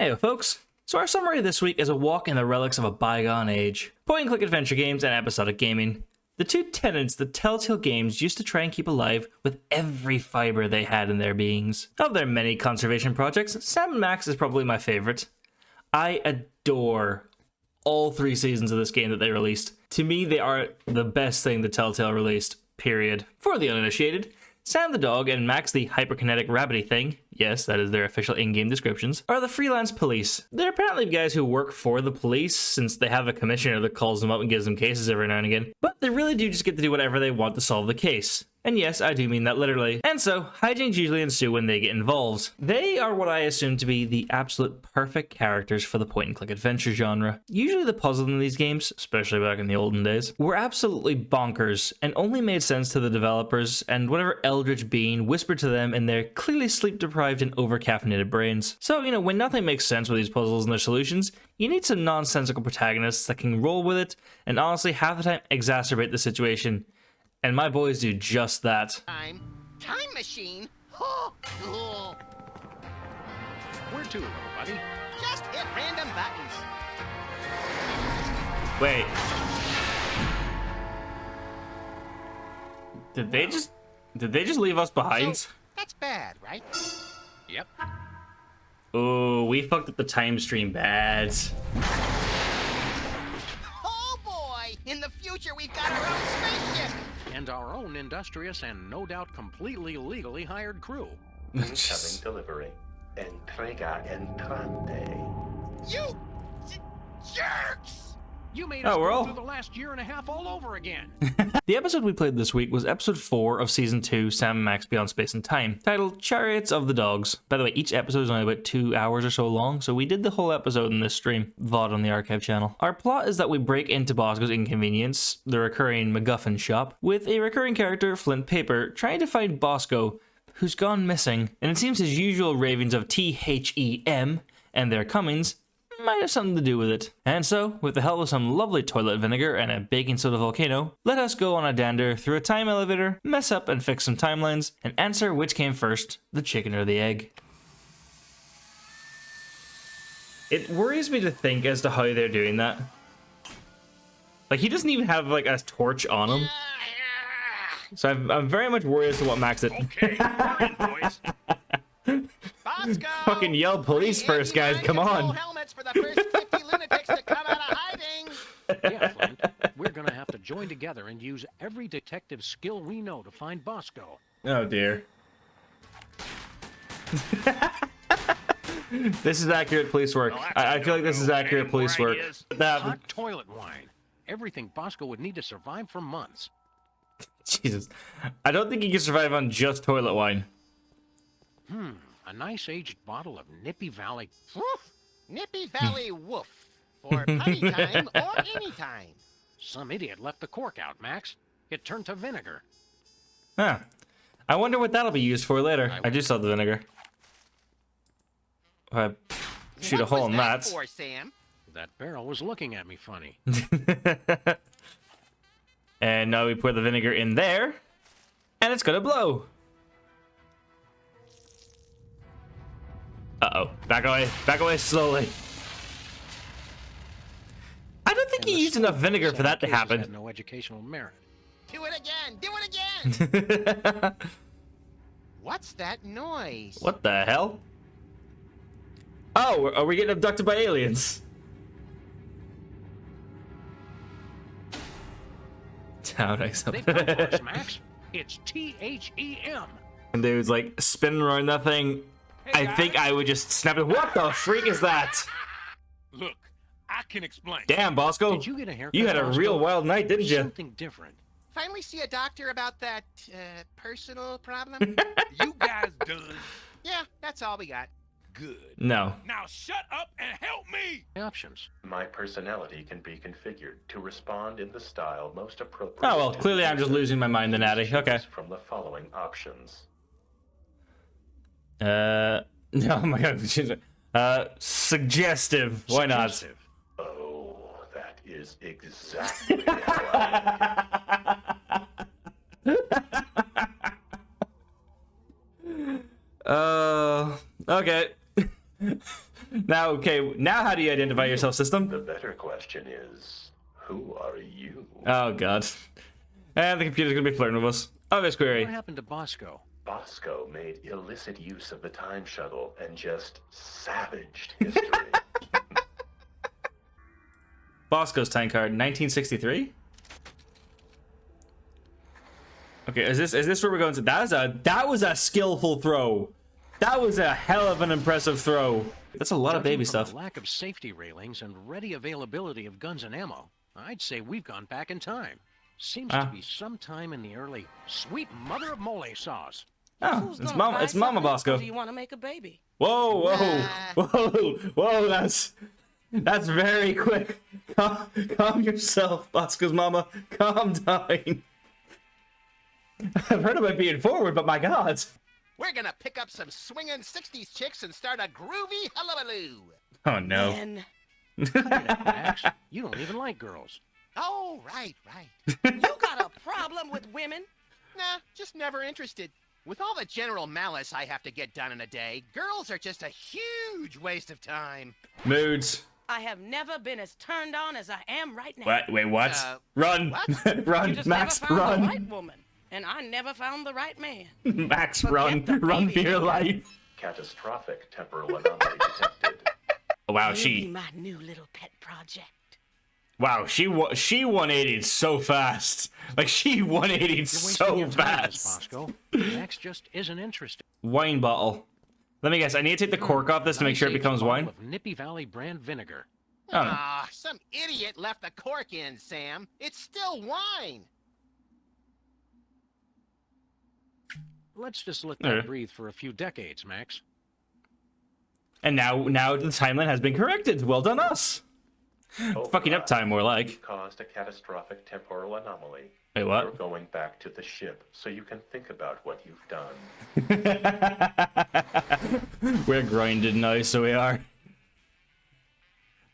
Hey folks, so our summary this week is a walk in the relics of a bygone age. Point-and-click adventure games and episodic gaming. The two tenets that Telltale Games used to try and keep alive with every fiber they had in their beings. Of their many conservation projects, Sam & Max is probably my favorite. I adore all 3 seasons of this game that they released. To me, they are the best thing that Telltale released, period. For the uninitiated, Sam the dog and Max the hyperkinetic rabbity thing, yes, that is their official in-game descriptions, are the freelance police. They're apparently guys who work for the police, since they have a commissioner that calls them up and gives them cases every now and again, but they really do just get to do whatever they want to solve the case. And yes, I do mean that literally. And so, hijinks usually ensue when they get involved. They are what I assume to be the absolute perfect characters for the point-and-click adventure genre. Usually the puzzles in these games, especially back in the olden days, were absolutely bonkers and only made sense to the developers and whatever eldritch being whispered to them in their clearly sleep-deprived and over-caffeinated brains. So, when nothing makes sense with these puzzles and their solutions, you need some nonsensical protagonists that can roll with it and honestly half the time exacerbate the situation. And my boys do just that. Time machine? Where to, little buddy? Just hit random buttons. Wait. Did they just leave us behind? So, that's bad, right? Yep. Oh, we fucked up the time stream bad. Oh boy! In the future, we've got our own spaceship. And our own industrious and no doubt completely legally hired crew. Incoming delivery. Entrega entrante. You jerks! You made us we're go all- through the last year and a half all over again. The episode we played this week was episode 4 of season 2, Sam & Max Beyond Space and Time, titled Chariots of the Dogs. By the way, each episode is only about 2 hours or so long, so we did the whole episode in this stream, VOD on the archive channel. Our plot is that we break into Bosco's Inconvenience, the recurring MacGuffin shop, with a recurring character, Flint Paper, trying to find Bosco, who's gone missing, and it seems his usual ravings of THEM and their comings might have something to do with it. And so, with the help of some lovely toilet vinegar and a baking soda volcano, let us go on a dander through a time elevator, mess up and fix some timelines, and answer which came first, the chicken or the egg. It worries me to think as to how they're doing that. Like, he doesn't even have, like, a torch on him. So I'm very much worried as to what Max did. Okay, we're in, boys. Bosco! Fucking yell police first, guys, come on. Helmets for the first 50 lunatics to come out of hiding. Yeah, Flint. We're gonna have to join together and use every detective skill we know to find Bosco. Oh dear. This is accurate police work. Well, I feel like this is accurate police work. Hot toilet wine. Everything Bosco would need to survive for months. Jesus. I don't think he can survive on just toilet wine. A nice aged bottle of Nippy Valley. Woof! Nippy Valley woof. For putty time or any time. Some idiot left the cork out, Max. It turned to vinegar. Huh. I wonder what that'll be used for later. I do sell the vinegar. If I shoot a hole in that. For, Sam? That barrel was looking at me funny. And now we pour the vinegar in there. And it's gonna blow. Uh-oh. Back away slowly. I don't think he used enough vinegar for that to happen. Had no educational merit. Do it again! Do it again! What's that noise? What the hell? Oh, are we getting abducted by aliens? Down, They've come for us, Max. It's THEM. And dude's like spinning around that thing. Hey, I think I would just snap it. What the freak is that? Look, I can explain. Damn, Bosco. Did you get a haircut? You had a Bosco? real wild night, didn't you? Something different. Finally see a doctor about that, personal problem? You guys done? Yeah, that's all we got. Good. No. Now shut up and help me! Options. My personality can be configured to respond in the style most appropriate. Oh, well, to clearly the I'm just user. losing my mind then, Addy. Choose Okay. From the following options. Oh my god. Suggestive. Why not? Suggestive. Oh, that is exactly how I Okay. Now, okay, now how do you identify yourself, system? The better question is, who are you? Oh, God. And the computer's gonna be flirting with us. Obvious query. What happened to Bosco? Bosco made illicit use of the time shuttle and just savaged history. Bosco's time card, 1963. Okay, is this where we're going to? That was a skillful throw. That was a hell of an impressive throw. That's a lot of baby Judging from stuff. the lack of safety railings and ready availability of guns and ammo, I'd say we've gone back in time. Seems to be sometime in the early sweet mother of mole saws. Oh, Who's it's gonna Mama. buy It's Mama something, Bosco. or do you want to make a baby? Whoa, whoa, Nah. whoa, whoa! That's very quick. Calm yourself, Bosco's mama. Calm down. I've heard about being forward, but my God. We're gonna pick up some swinging 60s chicks and start a groovy hullabaloo. Oh no. And Max, you don't even like girls. Oh, right. you got a problem with women? Nah, just never interested. With all the general malice I have to get done in a day, girls are just a huge waste of time. Moods. I have never been as turned on as I am right now. What? Wait, what? Run! what? Run, You just Max! never found the Run! right woman, and I never found the right man. Max, Forget run! the Run for baby. your life! Catastrophic temporal anomaly detected. Wow, You'll be she. my new little pet project. Wow, she 180'd so fast. Like she 180'd You're wasting so your time, Miss fast. Bosco. Max just isn't interested. Wine bottle. Let me guess. I need to take the cork off this to make sure it Nice becomes bottle wine. Of Nippy Valley brand vinegar. Oh. Ah, some idiot left the cork in, Sam. It's still wine. Let's just let Alright. that breathe for a few decades, Max. And now the timeline has been corrected. Well done, us. Fucking Override. uptime, more like. Caused a catastrophic temporal anomaly. Wait, You're what? going back to the ship so you can think about what you've done. We're grinded now, so we are.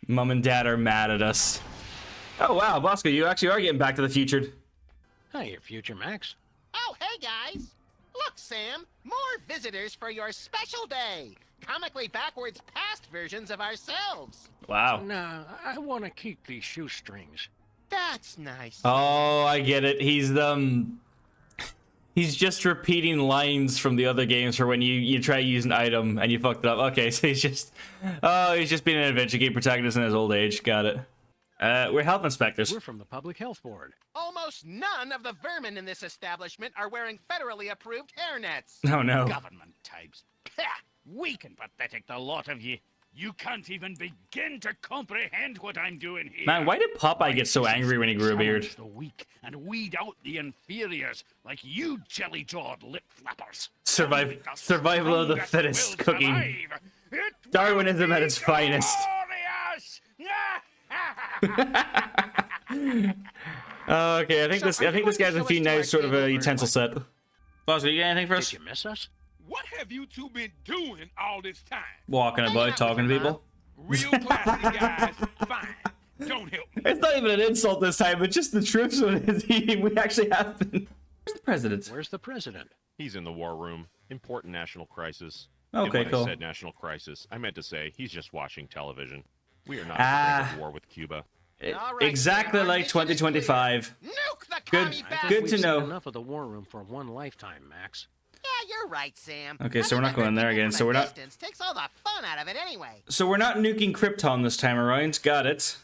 Mom and Dad are mad at us. Oh wow, Bosco, you actually are getting back to the future. Hey, future Max. Oh, hey, guys. Look, Sam, more visitors for your special day. Comically backwards past versions of ourselves. Wow. Nah, I want to keep these shoestrings. That's nice. Oh, I get it. He's just repeating lines from the other games for when you try to use an item and you fucked it up. Okay, so he's just being an adventure game protagonist in his old age. Got it. We're health inspectors. We're from the Public Health Board. Almost none of the vermin in this establishment are wearing federally approved hairnets. Oh no. Government types. Pah! Weak and pathetic, the lot of ye. You can't even begin to comprehend what I'm doing here. Man, why did Popeye get so angry when he grew a beard? Challenge the weak and weed out the inferiors like you jelly-jawed lip flappers. Survival of the Strongest fittest will cooking. survive. It will Darwinism be at its finest. glorious! Okay, I think this guy's a few nice sort of a utensil set. Bosco, you got anything for us? Did you miss us? What have you two been doing all this time? Walking Hanging about, out talking to with people. your Real classy guys. Fine. Don't help me. It's not even an insult this time, but just the truth. So we actually have been. Where's the president? Where's the president? He's in the war room. Important national crisis. Okay, and when cool. I said national crisis, I meant to say he's just watching television. We are not Ah. at war with Cuba. All right, Exactly Sam, our like mission is clear. 2025. Nuke the Good- commie I bastards. good think to we've know. seen enough of the war room for one lifetime, Max. Yeah, you're right, Sam. Okay, so we're not Having to going hurt there people again, from so a we're not- distance takes all the fun out of it anyway. So we're not nuking Krypton this time around. Got it.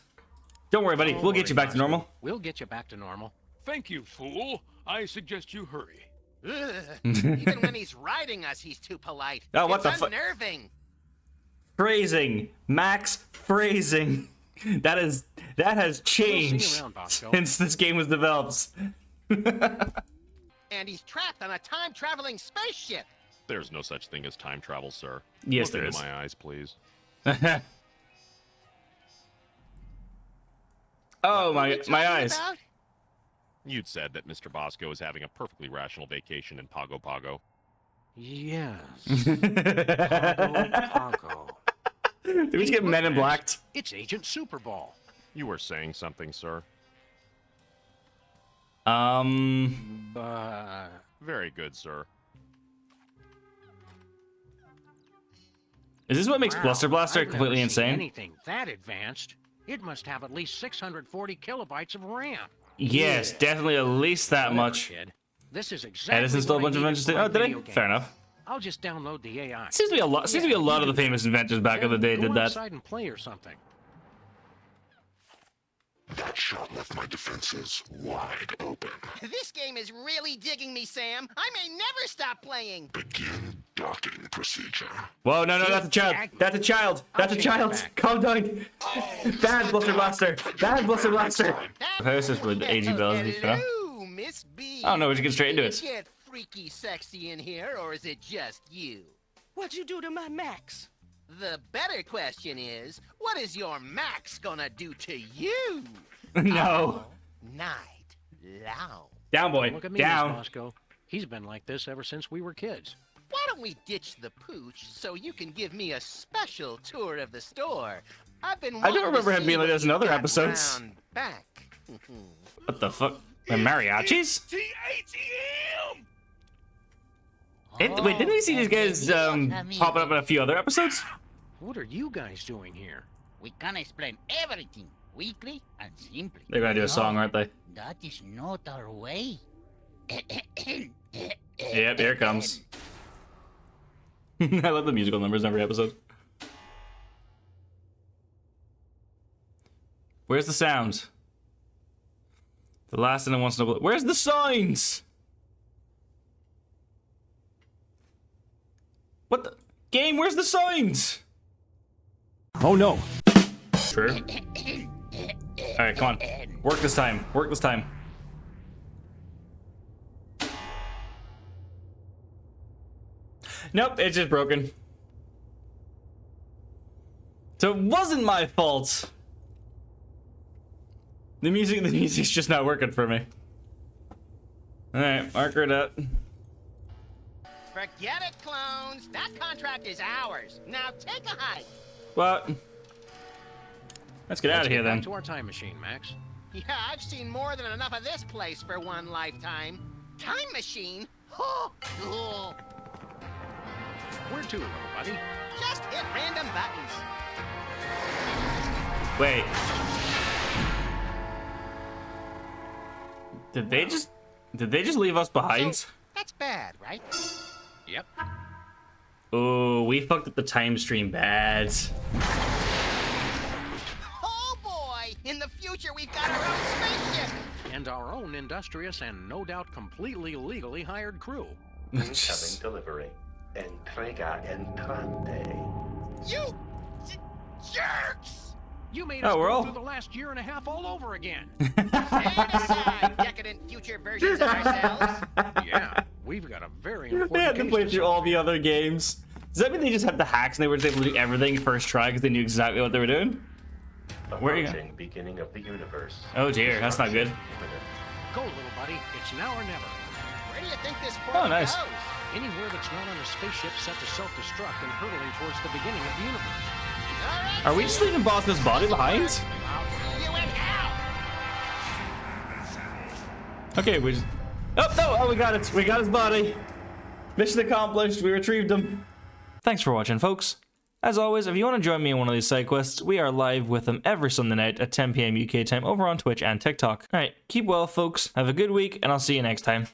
Don't worry, buddy. Don't We'll get worry, you back to Bosco. normal. We'll get you back to normal. Thank you, fool. I suggest you hurry. Ugh. Even when he's riding us, he's too polite. Oh, what it's the fu- unnerving. Phrasing, Max. Phrasing. That has changed around, Bosco. since this game was developed. And he's trapped on a time-traveling spaceship. There's no such thing as time travel, sir. Yes, Look there into is. my eyes, please. Oh What are you my talking eyes. about? You'd said that Mr. Bosco is having a perfectly rational vacation in Pago Pago. Yes. Pago. Did we just get Men in Blacked? It's Agent Super Ball. You were saying something, sir. But Very good, sir. Is this what makes Wow, Bluster Blaster I've never completely seen insane? Anything that advanced? It must have at least 640 kilobytes of RAM. Yes, definitely at least that Whatever, much. kid. This is exactly Edison stole a what bunch of I inventions. needed for Oh, my did video I? game. Fair enough. I'll just download the AI. Seems to be a lot. Seems to be a lot of the famous inventors back in the day Go did that. outside and play or something. That shot left my defenses wide open. This game is really digging me, Sam. I may never stop playing. Begin docking procedure. Whoa, no, that's a child. That's a child. That's a change child. it back. Calm down. Bad Bluster Blaster. Bad Bluster Blaster. This is with AG Bells. Hello, Miss B. I don't know. We should get straight into Does it. it get freaky sexy in here, or is it just you? What'd you do to my Max? The better question is, what is your Max gonna do to you? No. Night long. Down, boy. Look at me, Down. Miss Bosco. He's been like this ever since we were kids. Why don't we ditch the pooch so you can give me a special tour of the store? I've been. I don't wanting to remember him see being like what this in you other got episodes. round back. What the fuck? The mariachis? TATM! Wait, didn't we see these guys popping up in a few other episodes? What are you guys doing here? We can explain everything quickly and simply. They're gonna do a song, aren't they? That is not our way. Yep, here it comes. I love the musical numbers in every episode. Where's the sound? The last thing I want to know. Where's the signs? What the game? Where's the signs? Oh no. True. All right, come on. Work this time. Work this time. Nope, it's just broken. So it wasn't my fault. The music's just not working for me. All right, marker it up. Forget it, clones. That contract is ours. Now take a hike. What? Let's get out of here Back then. to our time machine, Max. Yeah, I've seen more than enough of this place for one lifetime. Time machine? Oh, Where to, little buddy? just hit random buttons. Wait. Did they just leave us behind? So, that's bad, right? Yep. Oh, we fucked up the time stream bad. Oh boy! In the future, we've got our own spaceship. And our own industrious and no doubt completely legally hired crew. Incoming delivery. Entrega entrante. You jerks! You made Oh, us we're go all- through the last year and a half all over again. Stand aside, decadent future versions of ourselves. Yeah, we've got a very They had important to case play to through solve. all the other games. Does that mean they just had the hacks and they were just able to do everything first try because they knew exactly what they were doing? Where are you Approaching beginning of the universe. Oh dear, that's not good. Go, little buddy. It's now or never. Where do you think this portal nice. goes? Anywhere that's not on a spaceship set to self-destruct and hurtling towards the beginning of the universe. All right, Are we just leaving Bosco's body behind? I'll see you in hell. Okay, we just... Oh, no! Oh, we got it! We got his body! Mission accomplished, we retrieved him. Thanks for watching, folks. As always, if you want to join me in one of these side quests, we are live with them every Sunday night at 10 PM UK time over on Twitch and TikTok. Alright, keep well, folks. Have a good week, and I'll see you next time.